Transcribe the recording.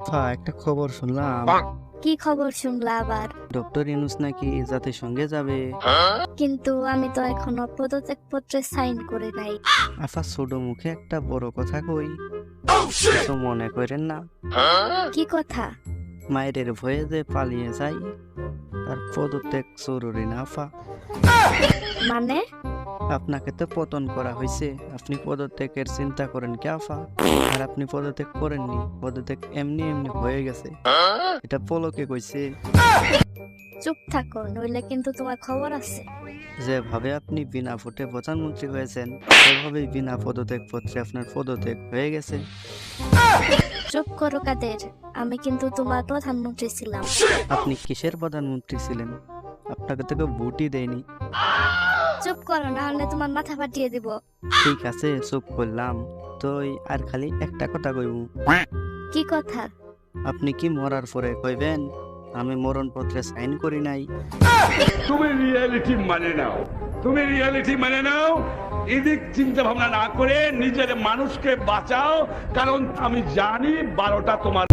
আফা একটা খবর শুনলাম, কি খবর শুনলা আবার? ডক্টর ইউনূস নাকি জাতিসংঘে যাবে। কিন্তু আমি তো এখনো পদত্যাগ পত্রে সাইন করে নাই। আফা ছোট মুখে একটা বড় কথা কই, কিছু মনে করেন না। কি কথা? মায়ের ভয়ে যে পালিয়ে যাই, তার পদত্যাগ জরুরি না আফা। মানে? আপনাকে তো পতন করা হয়েছে, আপনি পদত্যাগের চিন্তা করেন কি আফা? আর আপনি পদত্যাগ করেননি, পদত্যাগ এমনি এমনি হয়ে গেছে, এটা পলকে কইছে। চুপ থাকো, নইলে কিন্তু তোমার খবর আছে। যেভাবে আপনি বিনা ভোটে প্রধানমন্ত্রী হয়েছেন, সেভাবেই বিনা পদত্যাগ পত্রে আপনার পদত্যাগ হয়ে গেছে। চুপ করো কাদের, আমি কিন্তু তোমার প্রধানমন্ত্রী ছিলাম। আপনি কিসের প্রধানমন্ত্রী ছিলেন? আপনাকে তো কেউ ভোটই দেয়নি। চুপ করো, না হলে তোমার মাথা ফাটিয়ে দিব। ঠিক আছে, চুপ করলাম। তো আর খালি একটা কথা কইব, কি কথা? আপনি কি মরার পরে কইবেন আমি মরণপত্রে সাইন করি নাই? তুমি রিয়েলিটি মানে নাও, এদিক চিন্তা ভাবনা না করে নিজের মানুষকে বাঁচাও, কারণ আমি জানি 12টা তোমার